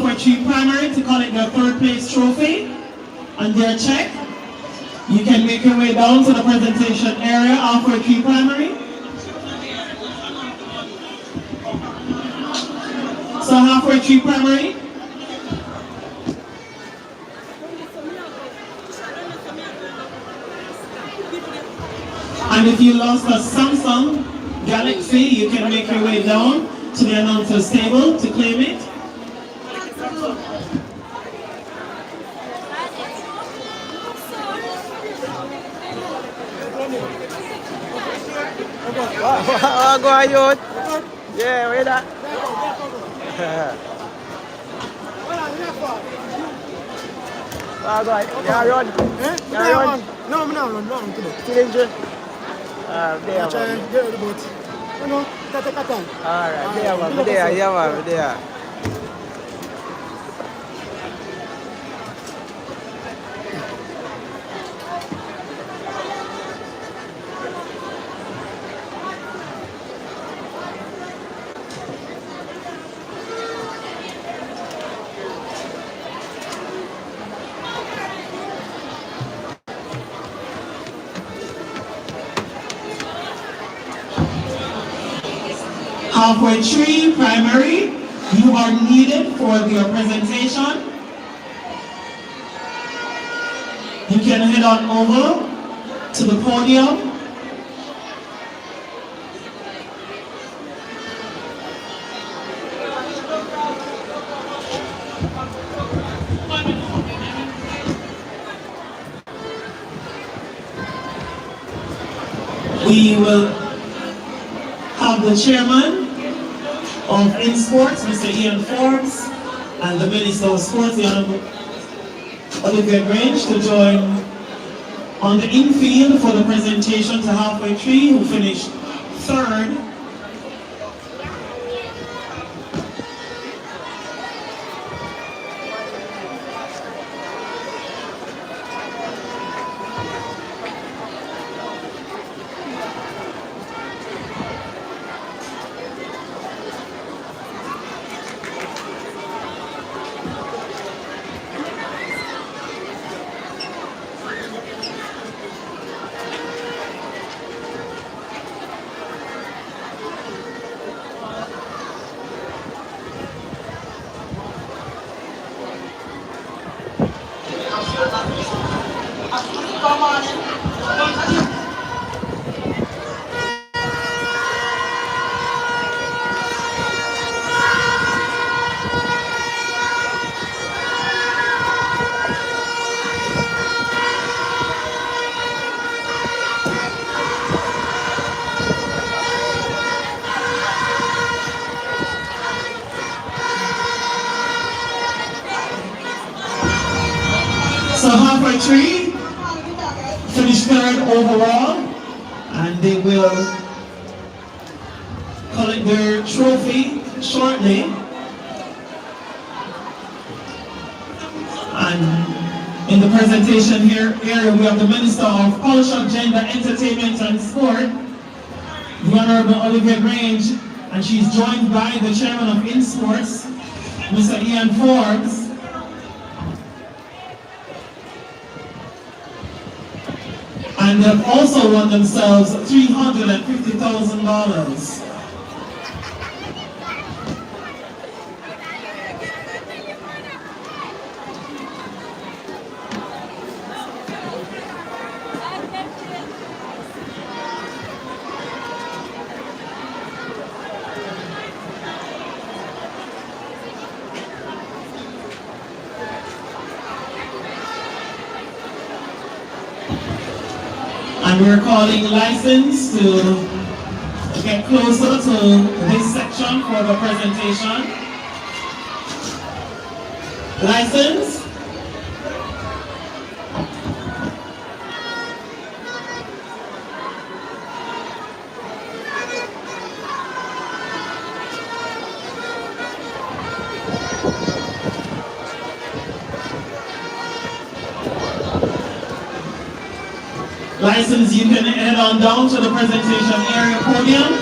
halfway tree primary to collect their third place trophy and their check. You can make your way down to the presentation area, halfway tree primary. So halfway tree primary. And if you lost a Samsung Galaxy, you can make your way down to the announcer's table to claim it. Go on, youth. Yeah, wait that. Go on. Yeah, run. Yeah, run. No, I'm not run today. Still injured? There, Try and get the boat. No, take a time. Alright, there. Halfway tree primary, you are needed for your presentation. You can head on over to the podium. We will have the chairman of InSports, Mr. Ian Forbes, and the Minister of Sports, the Honorable Oblique Grange, to join on the infield for the presentation to halfway tree, who finished third. So halfway tree finished third overall, and they will collect their trophy shortly. And in the presentation here area, we have the Minister of Culture, Gender, Entertainment and Sport, the Honorable Oblique Grange, and she's joined by the Chairman of InSports, Mr. Ian Forbes. And they've also won themselves $350,000. And we're calling license to get closer to this section for the presentation. License. License, you can head on down to the presentation area podium.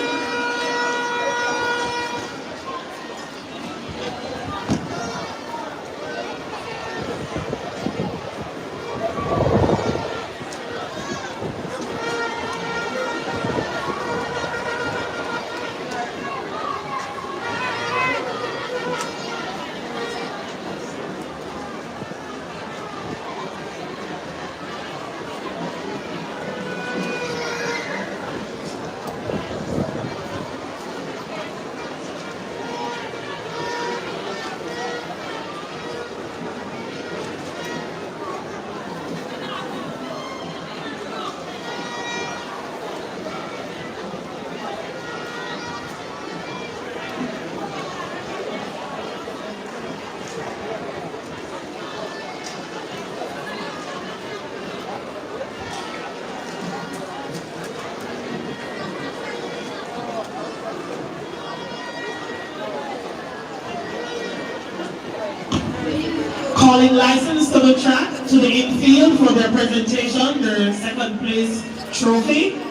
Calling license to the track, to the infield for their presentation, their second place trophy.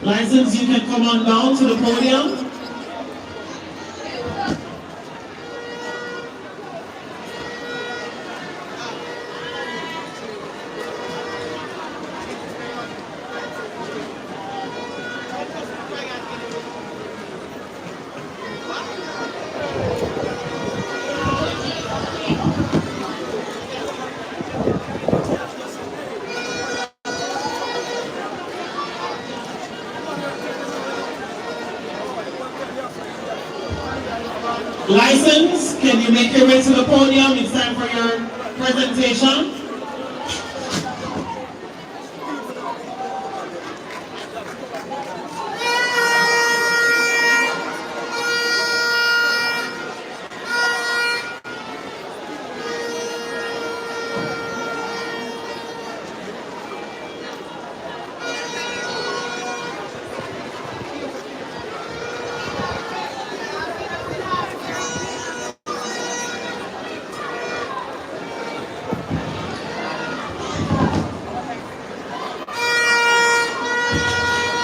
License, you can come on down to the podium. License, can you make your way to the podium? It's time for your presentation.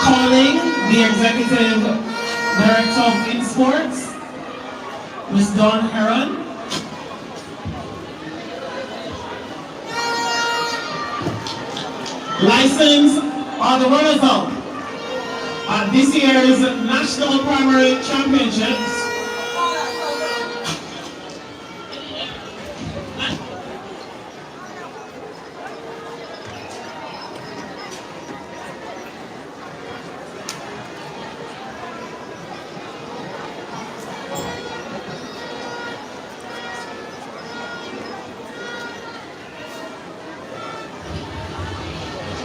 Calling the Executive Director of InSports, Ms. Dawn Heron. License are the runners-up at this year's National Primary Championships.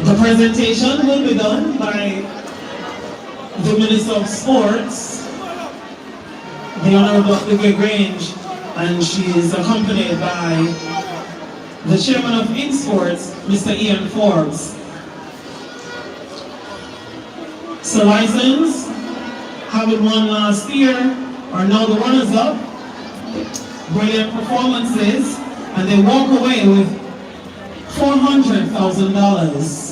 The presentation will be done by the Minister of Sports, the Honorable Oblique Grange, and she is accompanied by the Chairman of InSports, Mr. Ian Forbes. So license, having won last year, are now the runners-up. Brilliant performances, and they walk away with $400,000.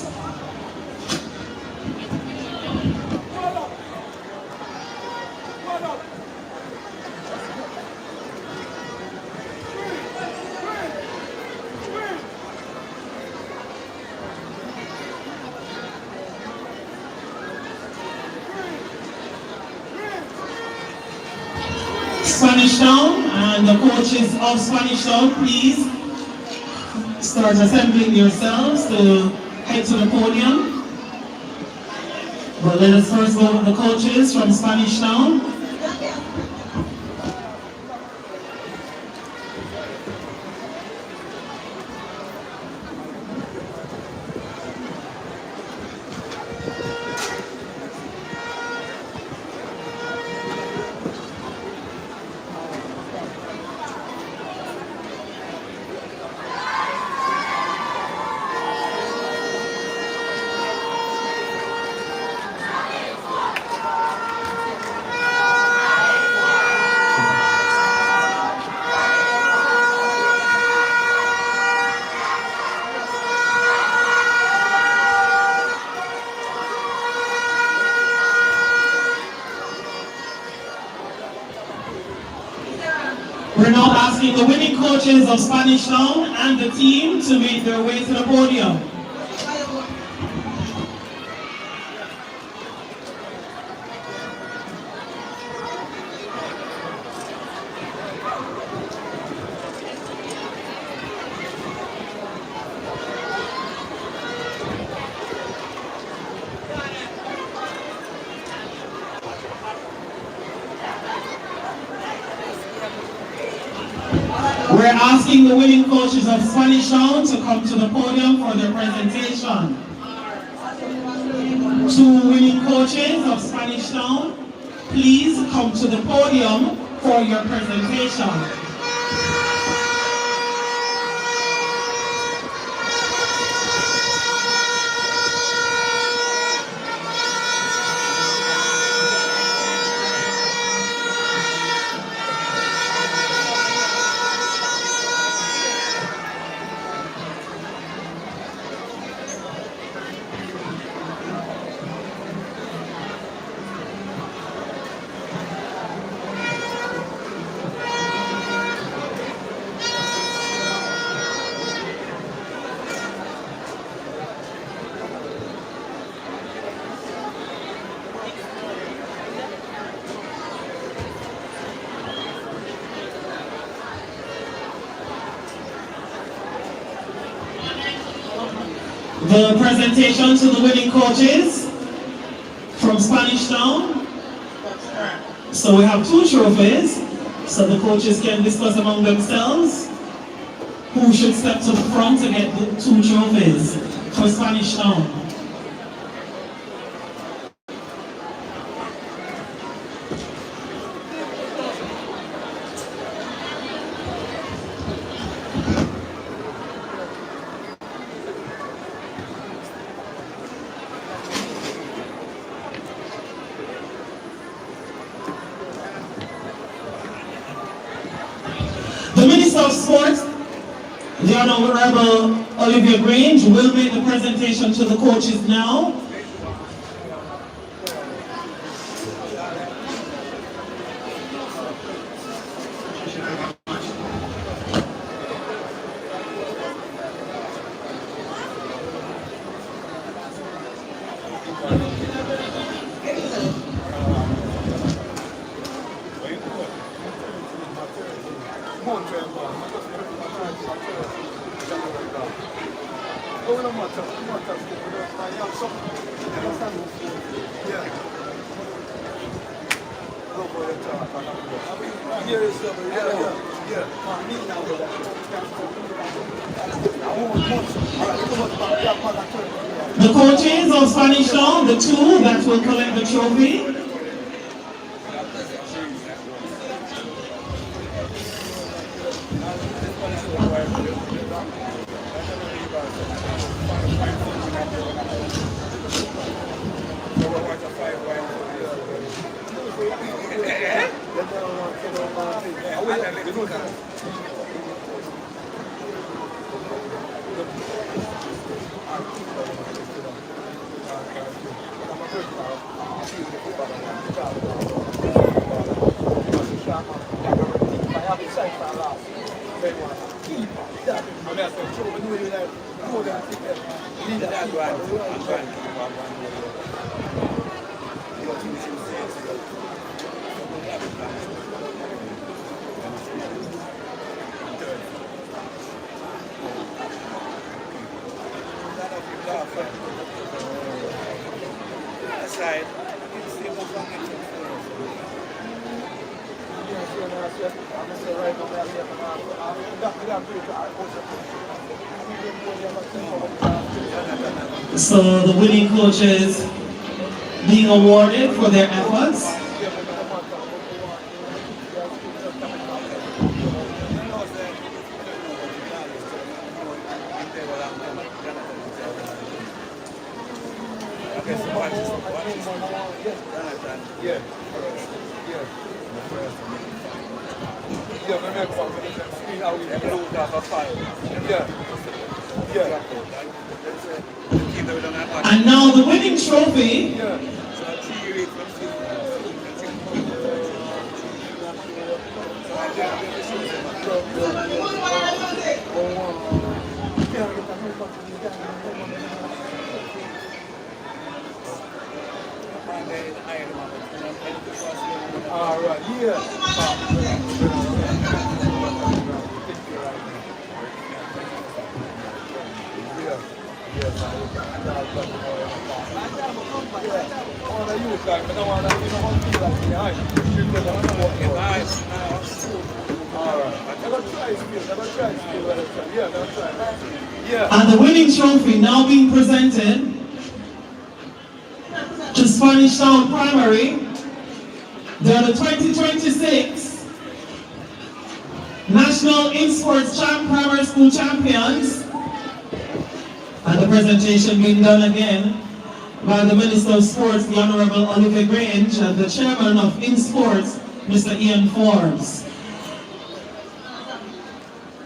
Spanish Town and the coaches of Spanish Town, please start assembling yourselves to head to the podium. But let us first go with the coaches from Spanish Town. We're now asking the winning coaches of Spanish Town and the team to make their way to the podium. We're asking the winning coaches of Spanish Town to come to the podium for their presentation. Two winning coaches of Spanish Town, please come to the podium for your presentation. the presentation to the winning coaches from Spanish Town. So we have 2 trophies, so the coaches can discuss among themselves who should step to the front to get the 2 trophies for Spanish Town. The Minister of Sports, the Honorable Olivia Grange, will make the presentation to the coaches now. The coaches of Spanish Town, the 2 that will collect the trophy. So the winning coaches being awarded for their efforts. And now the winning trophy and the winning trophy now being presented to Spanish Town Primary. They are the 2026 National In-Sports Primary School Champions. And the presentation being done again by the Minister of Sports, the Honorable Olivia Grange, and the Chairman of In-Sports, Mr. Ian Forbes.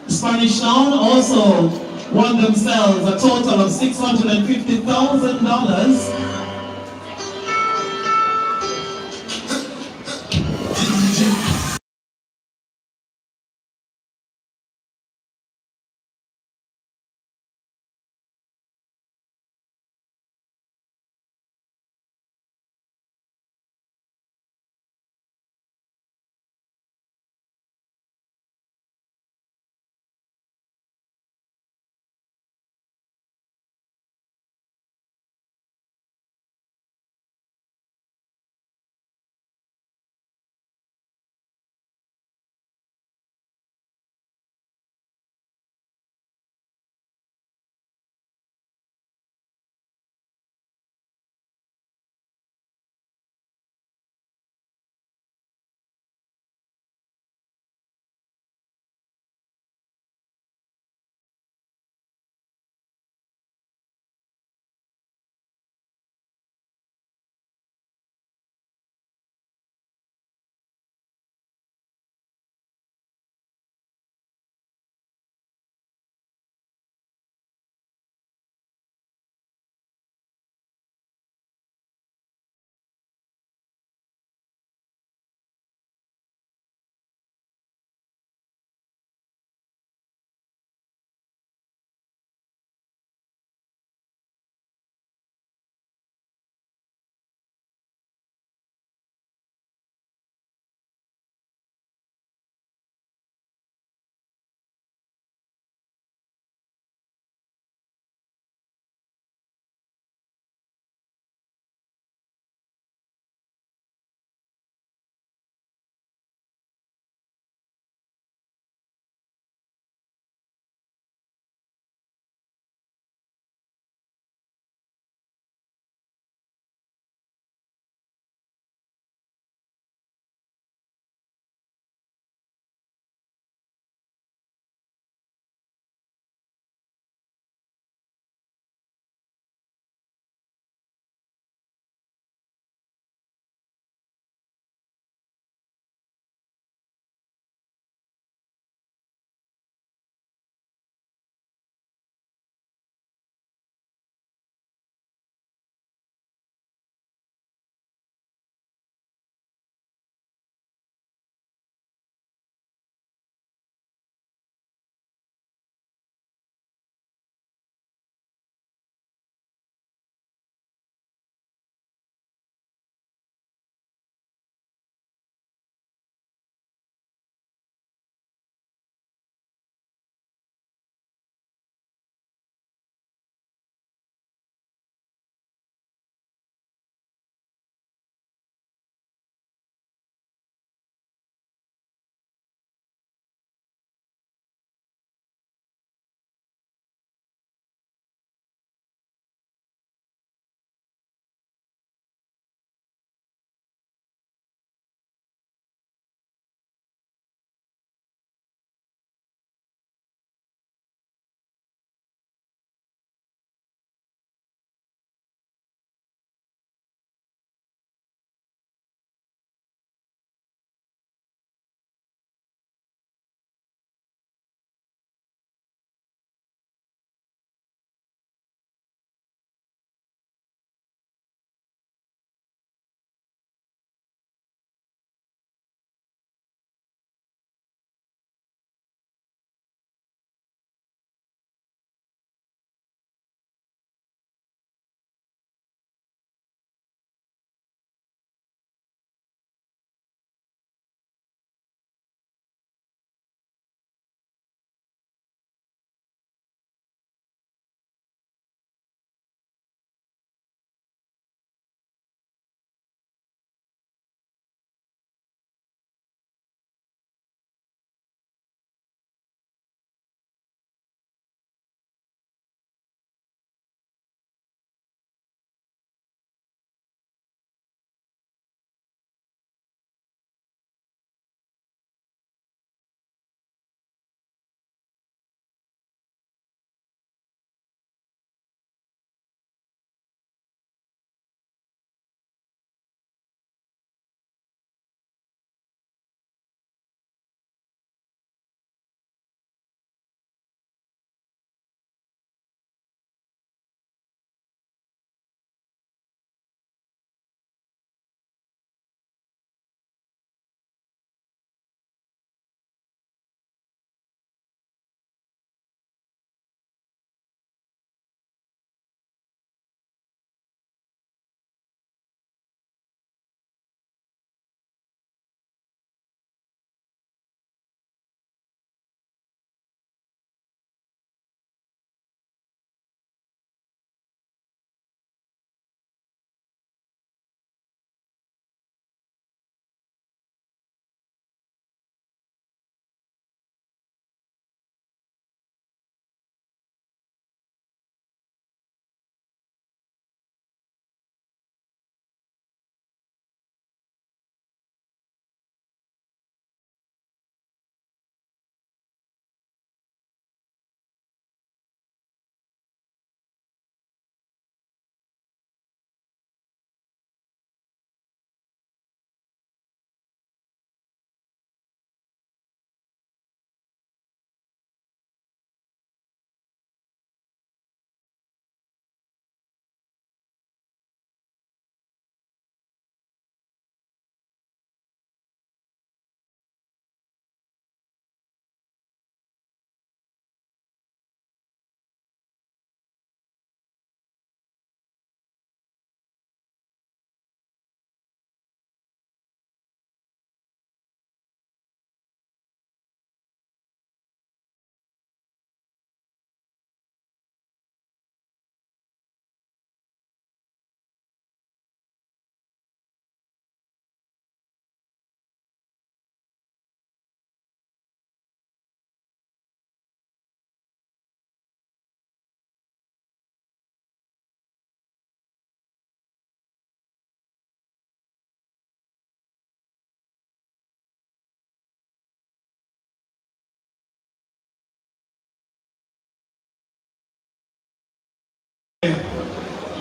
Spanish Town also won themselves a total of $650,000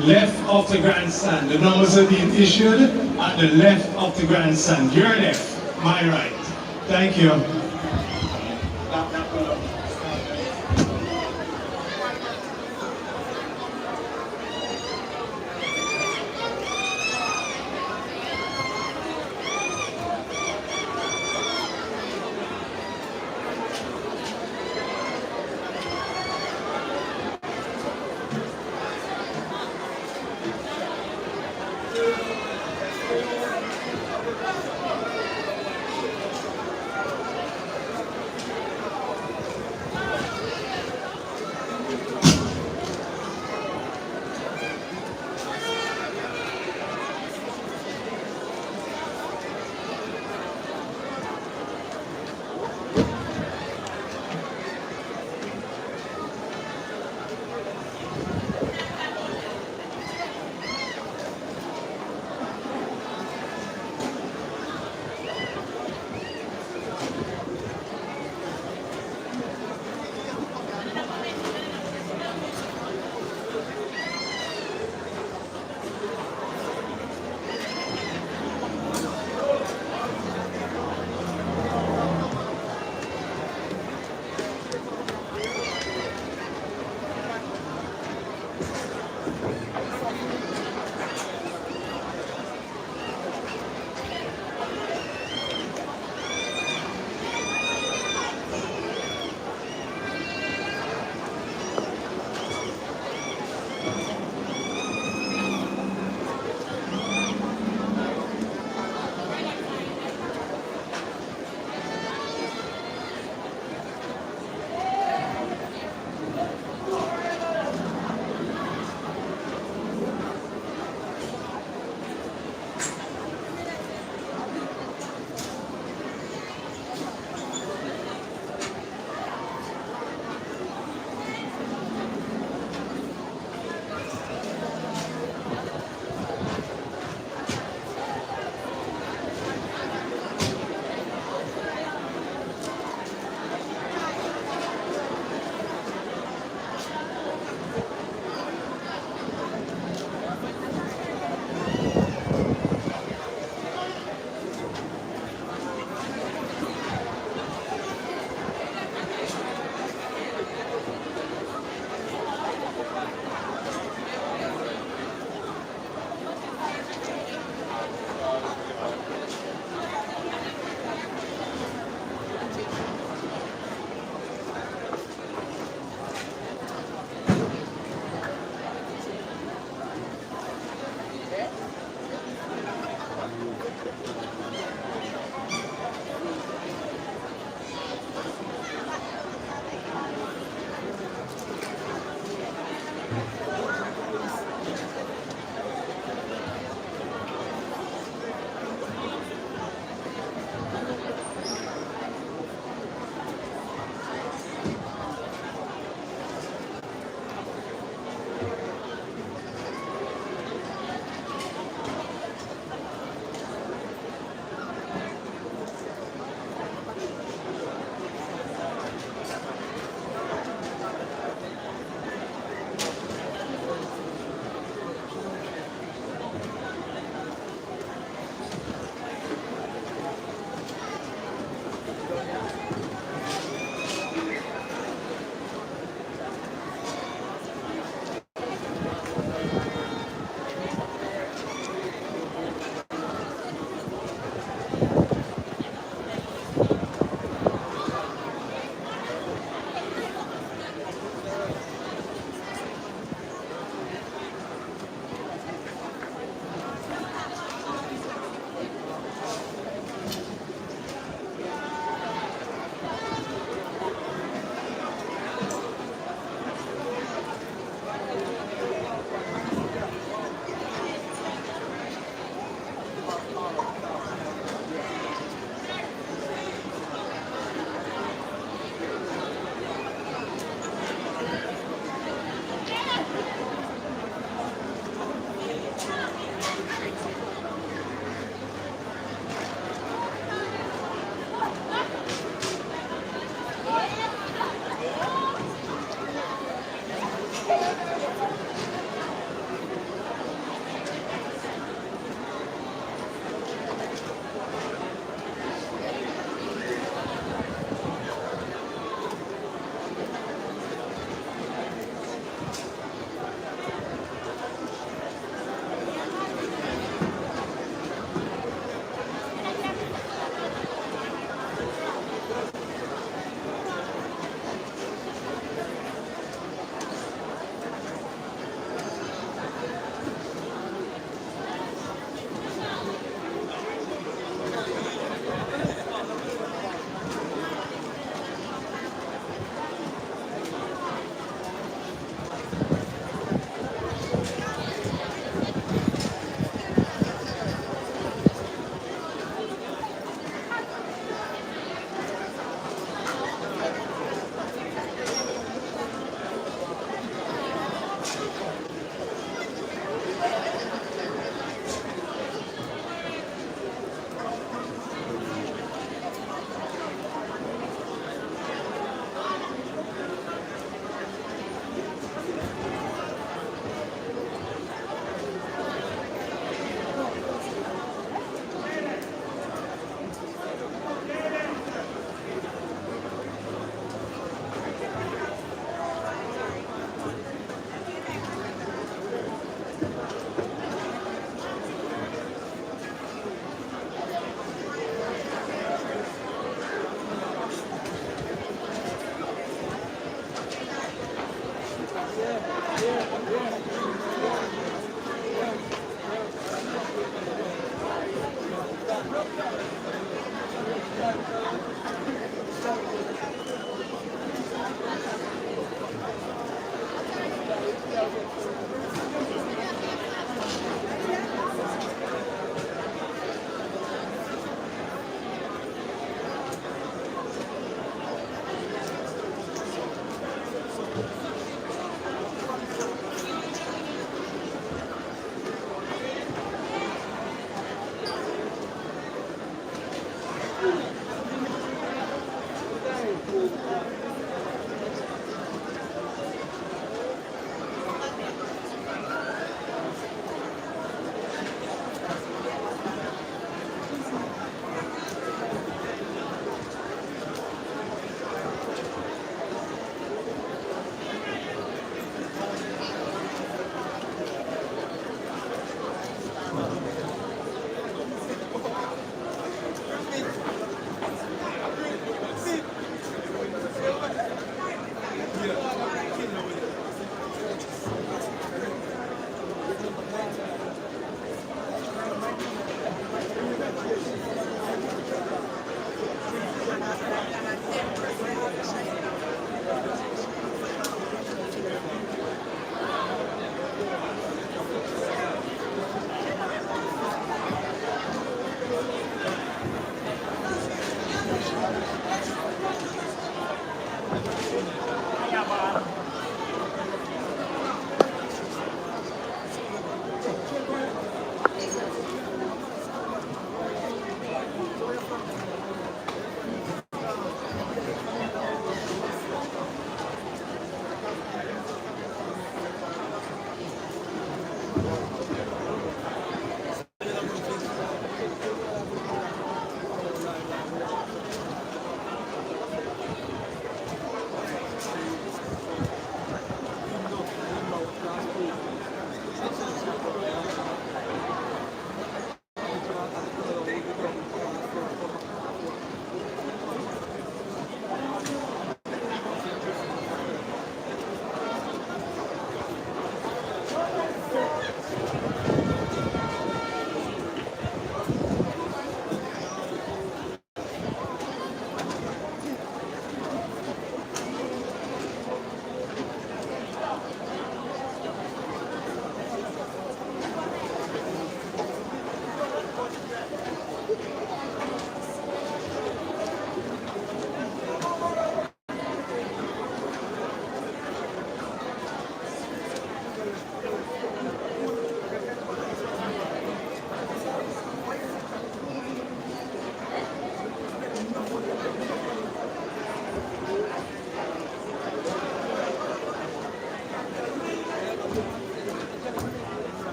left of the grandstand. The numbers are being issued at the left of the grandstand. Your left, my right. Thank you.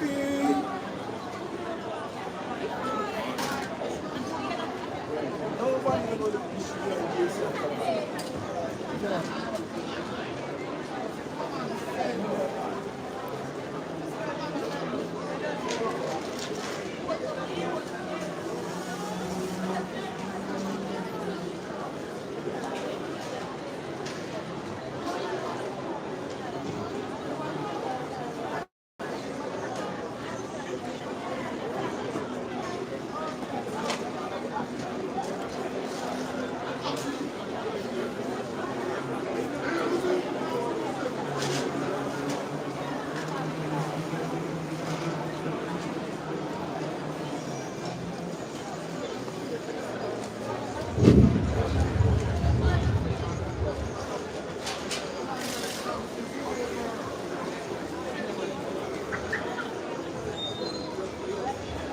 feel. Nobody knows the issue of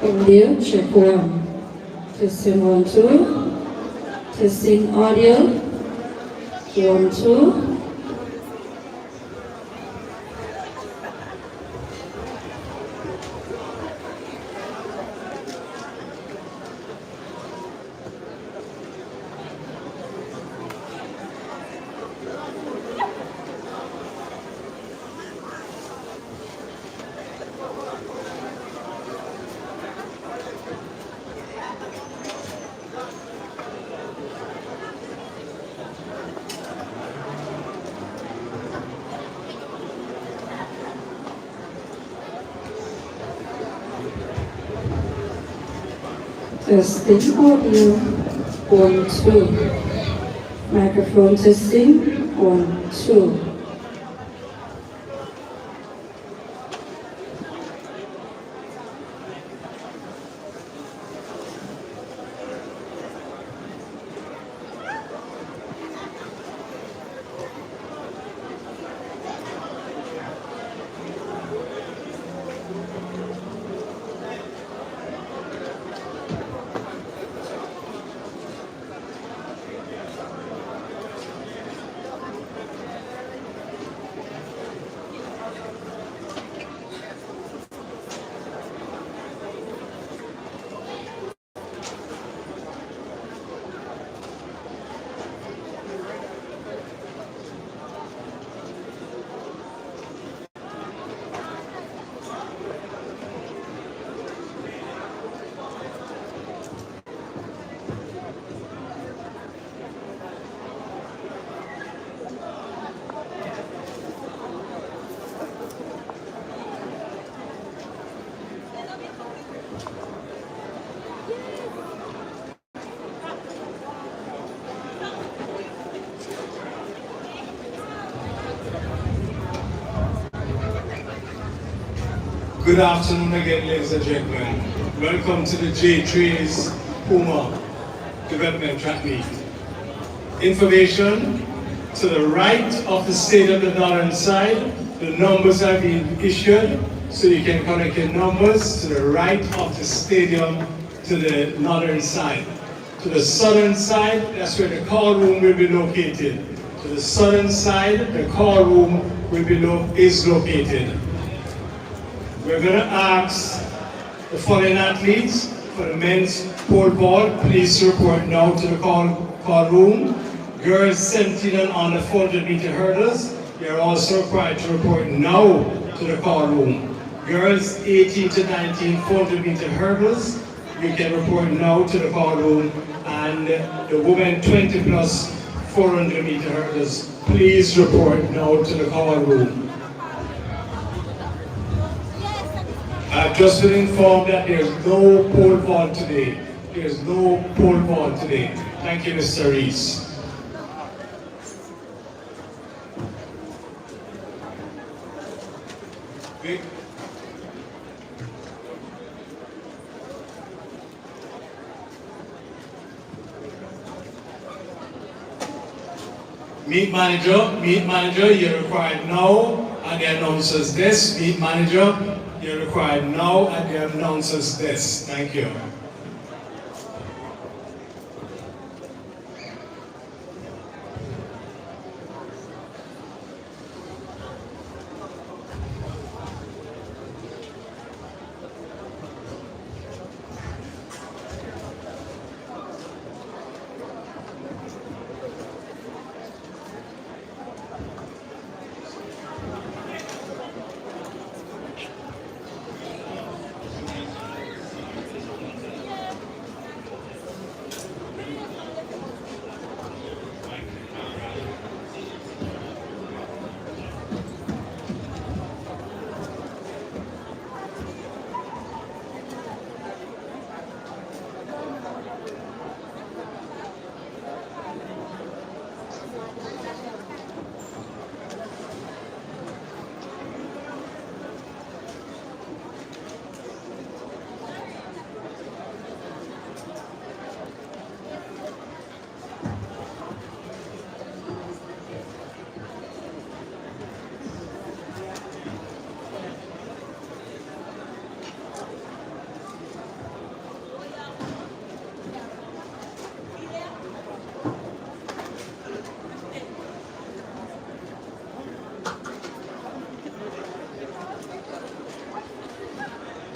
Audio check 1. Testing 1, 2. Testing audio 1, 2. Testing audio 1, 2. Microphone testing 1, 2. Good afternoon again, ladies and gentlemen. Welcome to the JAA's PUMA Development Track Meet. Information to the right of the stage of the northern side, the numbers are being issued, so you can connect your numbers to the right of the stadium to the northern side. To the southern side, that's where the call room will be located. To the southern side, the call room is located. We're going to ask the following athletes for the men's pole vault. Please report now to the call room. Girls 17 and under 400-meter hurdles, you're also required to report now to the call room. Girls 18 to 19 400-meter hurdles, you can report now to the call room. And the women 20 plus 400-meter hurdles, please report now to the call room. I've just been informed that there's no pole vault today. There's no pole vault today. Thank you, Mr. Reese. Okay. Meet manager, you're required now at the announcer's desk. Meet manager, you're required now at the announcer's desk. Thank you.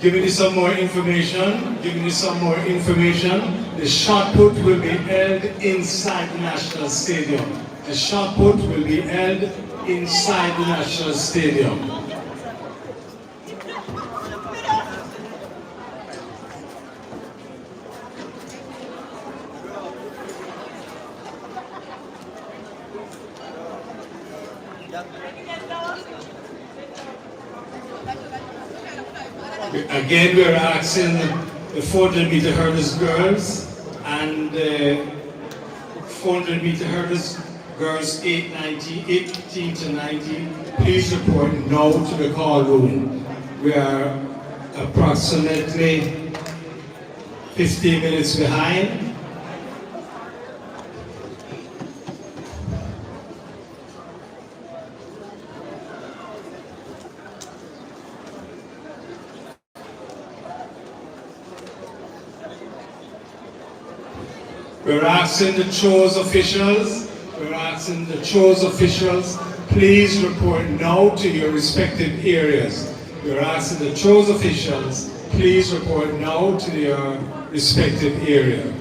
Giving you some more information, the shot put will be held inside the National Stadium. The shot put will be held inside the National Stadium. Again, we're asking the 400-meter hurdles girls and 400-meter hurdles girls 18 to 19, please report now to the call room. We are approximately 15 minutes behind. We're asking the chose officials, please report now to your respective areas. We're asking the chose officials, please report now to your respective area.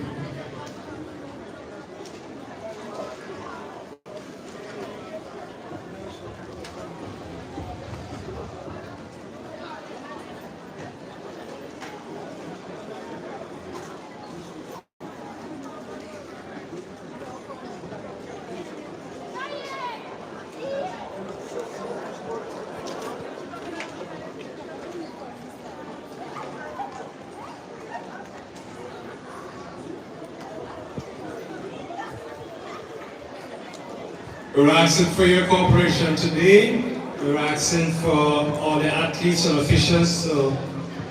We're asking for your cooperation today. We're asking for all the athletes and officials to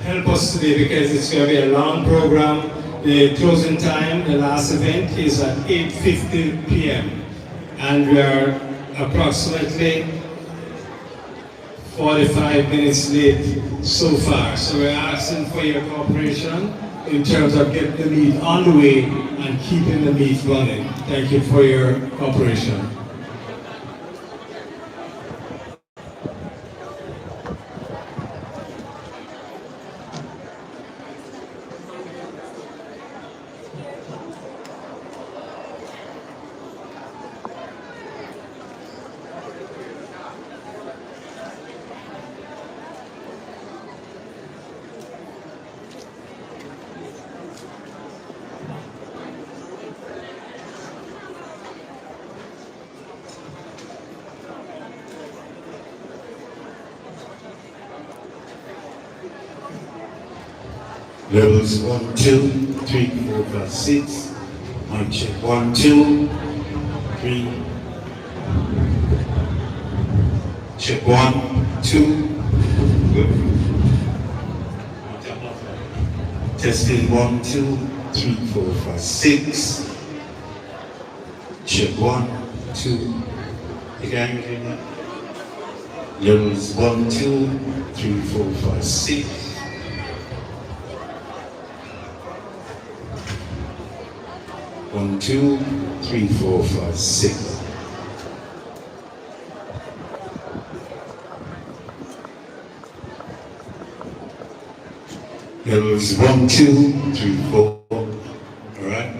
help us today because it's going to be a long program. The closing time, the last event, is at 8:50 p.m. and we are approximately 45 minutes late so far. So we're asking for your cooperation in terms of getting the meet on the way and keeping the meet running. Thank you for your cooperation. Levels 1, 2, 3, 4, 5, 6. Mic check 1, 2, 3. Check 1, 2. Good. Testing 1, 2, 3, 4, 5, 6. Check 1, 2. Again, levels 1, 2, 3, 4, 5, 6. 1, 2, 3, 4, 5, 6. Levels 1, 2, 3, 4. All right.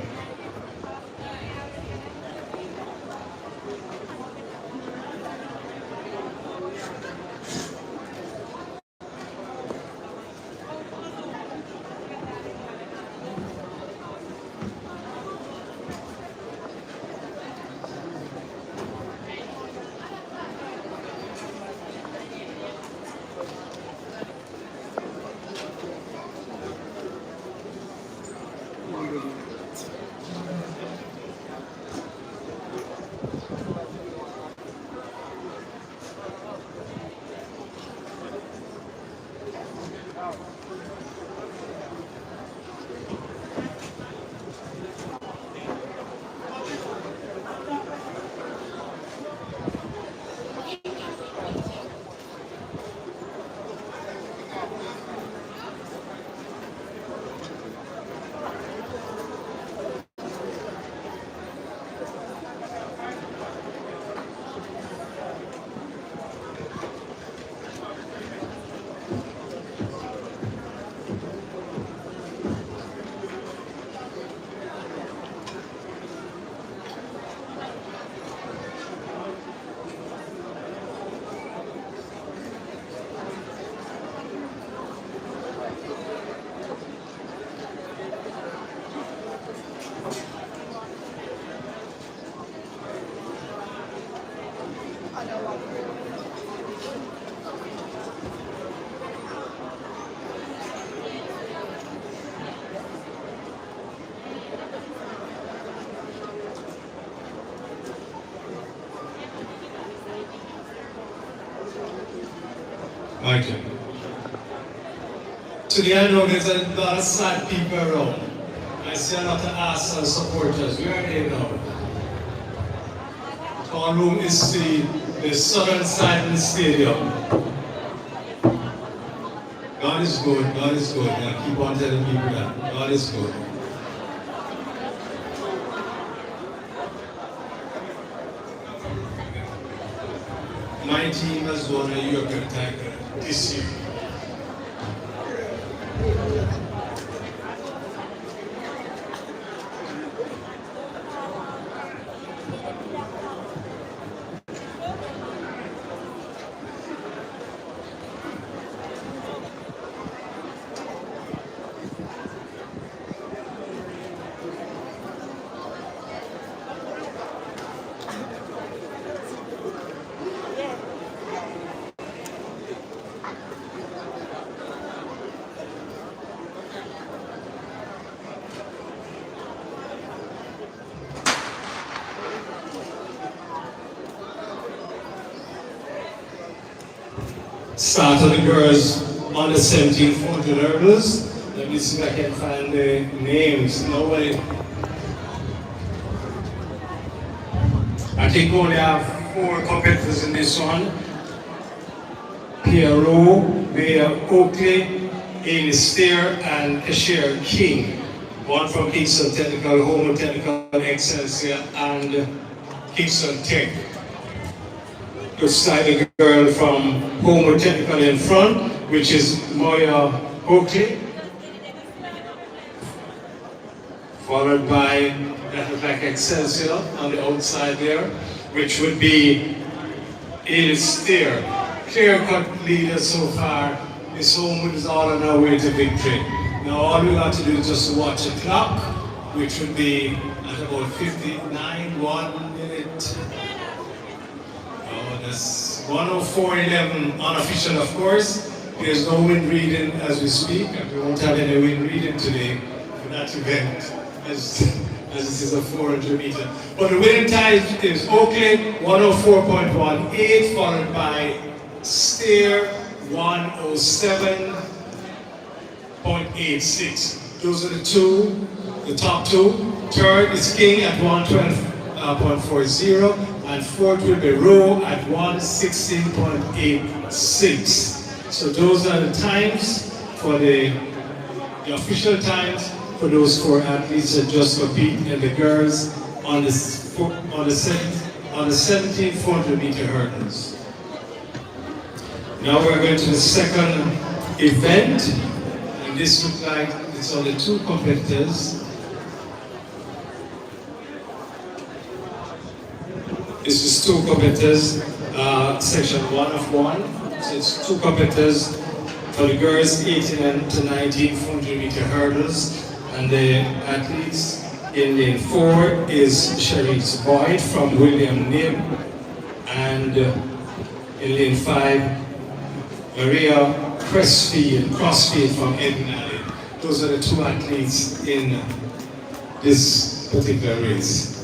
Michael. Today I know there's a lot of sad people around. I see a lot of Arsenal supporters. Where are they now? Our room is the southern side of the stadium. God is good, God is good. I keep on telling people that. God is good. My team has won a European title this year. Start of the girls under 17 400 hurdles. Let me see if I can find the names. No way. I think we only have 4 competitors in this one. Pierrot, Bea Oakley, Ailey Steer, and Asher King. One from Kingston Technical, Homer Technical, Excelsior, and Kingston Tech. Beside the girl from Homer Technical in front, which is Moya Oakley, followed by that look like Excelsior on the outside there, which would be Ailey Steer. Clear-cut leader so far. This Homer is all on our way to victory. Now all we got to do is just watch the clock, which would be at about 59, 1 minute. That's 1:04:11 unofficial, of course. There's no wind reading as we speak, and we won't have any wind reading today for that event, as this is a 400 meter. But the winning time is Oakley 104.18, followed by Steer 107.86. Those are the top two. Third is King at 112.40. And fourth will be Rowe at 116.86. So those are the times for the official times for those 4 athletes that just compete, and the girls on the 17 400 meter hurdles. Now we're going to the second event, and this looks like it's only 2 competitors. This is 2 competitors, section 1 of 1. So it's 2 competitors for the girls 18 to 19 400 meter hurdles. And the athletes in lane 4 is Cherise Boyd from William Nib. And in lane 5, Maria Crossfield from Edinburgh. Those are the 2 athletes in this particular race.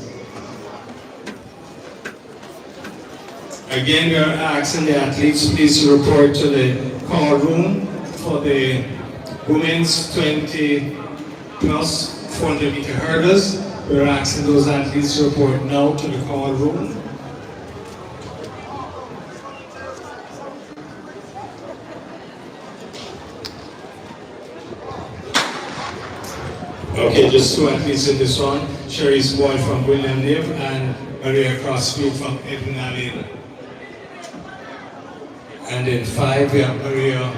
Again, we are asking the athletes please report to the call room for the women's 20 plus 400 meter hurdles. We're asking those athletes to report now to the call room. Okay, just 2 athletes in this one. Cherise Boyd from William Nib and Maria Crossfield from Edinburgh. And in 5, we have Maria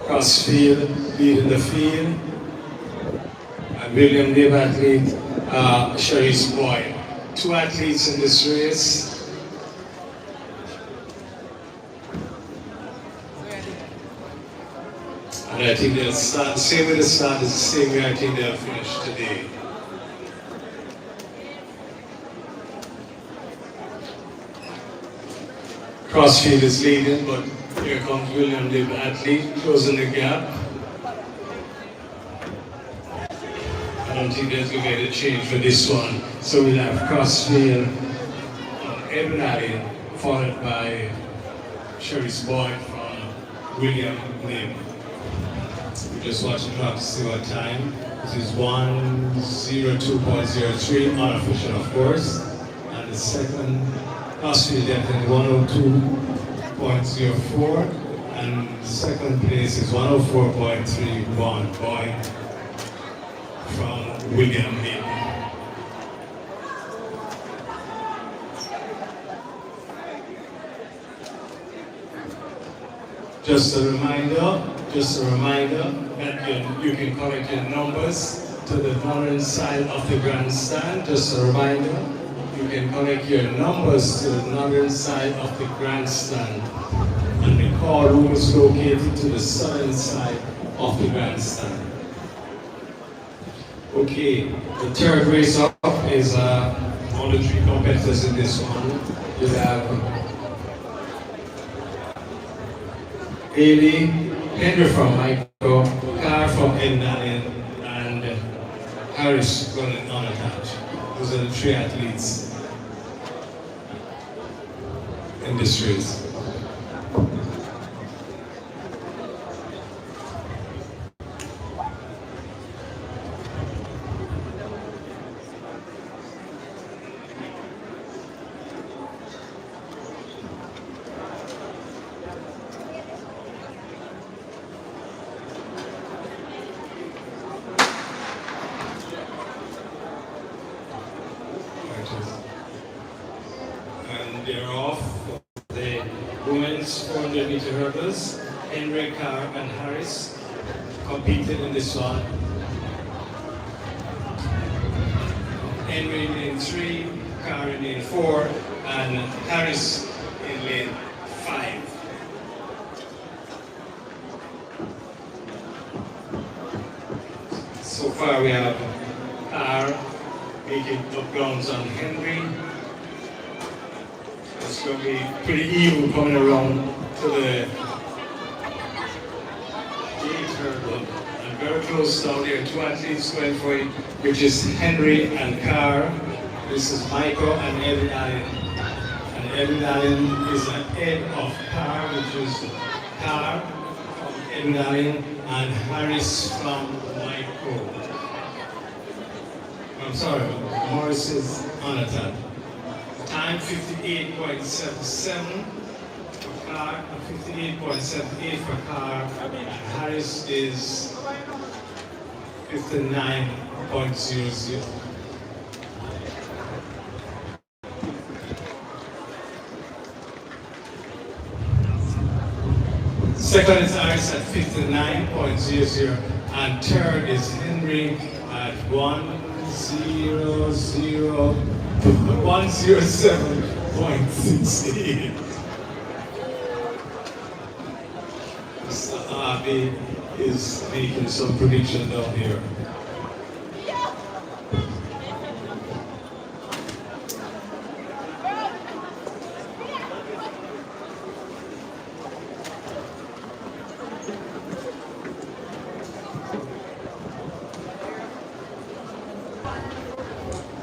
Crossfield leading the field. And William Nib athlete, Cherise Boyd. 2 athletes in this race. And I think they'll start, the same way they start is the same way I think they'll finish today. Crossfield is leading, but here comes William Nib athlete, closing the gap. I don't think there's going to be a change for this one. So we'll have Crossfield on Edinburgh, followed by Cherise Boyd from William Lim. We just watch the clock to see what time. This is 1:02.03, unofficial of course. And the second Australia definitely 1:02.04. And second place is 1:04.31, boy from William Lim. Just a reminder that you can correct your numbers to the northern side of the grandstand. Just a reminder, you can connect your numbers to the northern side of the grandstand. And the call room is located to the southern side of the grandstand. Okay, the third race up is only 3 competitors in this one. You have Haley, Henry from Michael, Carr from Endanin, and Harris going unattached. Those are the 3 athletes in this race. And they're off. The women's 400 meter hurdles. Henry, Carr, and Harris competed in this one. Henry in lane 3, Carr in lane 4, and Harris in lane 5. So far we have Carr making up grounds on Henry. It's going to be pretty even coming around to the gate hurdle. And very close down there, 2 athletes going for it, which is Henry and Carr. This is Michael and Edwin Allen. And Edwin Allen is ahead of Carr, which is Carr from Edwin Allen and Harris from Michael. I'm sorry, Morris is on attack. Time 58.77 for Carr, 58.78 for Carr, and Harris is 59.00. Second is Harris at 59.00, and third is Henry at 107.68. Mr. Abbey is making some prediction down here.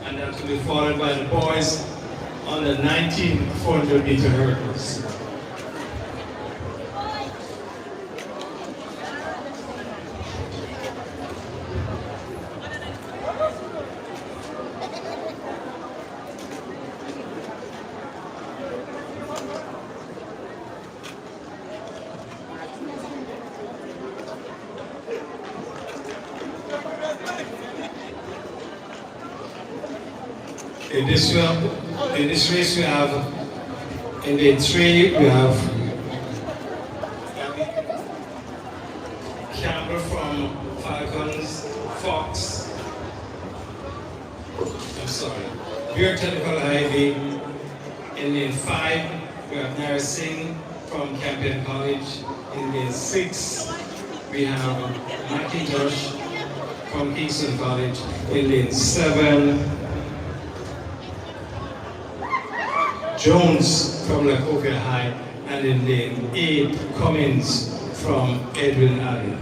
And that will be followed by the boys on the 400 meter hurdles. In this race we have, in lane 3 we have Campbell from Falcons, Fox, I'm sorry, Pure Technical Ivy. In lane 5 we have Nara Singh from Campion College. In lane 6 we have McIntosh from Kingston College. In lane 7 Jones from Lakota High, and in lane 8, Cummins from Edwin Allen.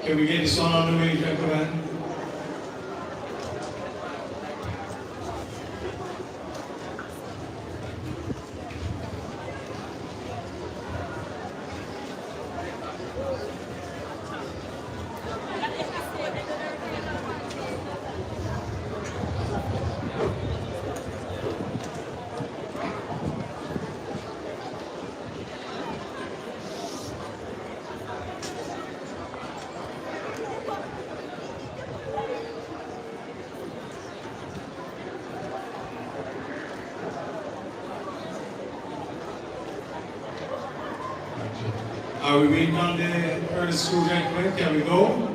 Can we get this one on the way, gentlemen? Are we waiting on the early school gentlemen? Can we go?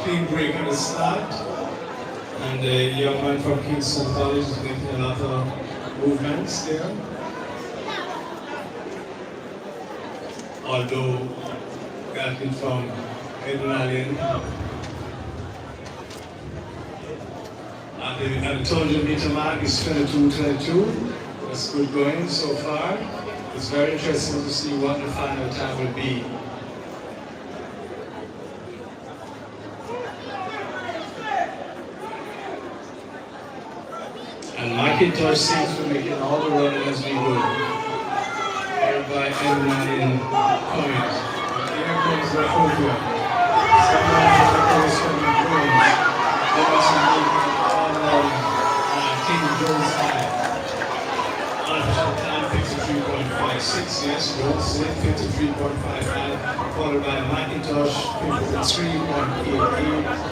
Clean break on the start, and the young man from Kingston College is making a lot of movements there. Although got it from Edwin and the total meter mark is 22:22. That's good going so far. It's very interesting to see what the final time will be. And McIntosh seems to be making all the running as we go. Everybody in comments. Here comes the phobia. Someone has from the drones. There was some all King Jones high. Unofficial time 53.56, yes, Jones 53.55, followed by McIntosh 53.88.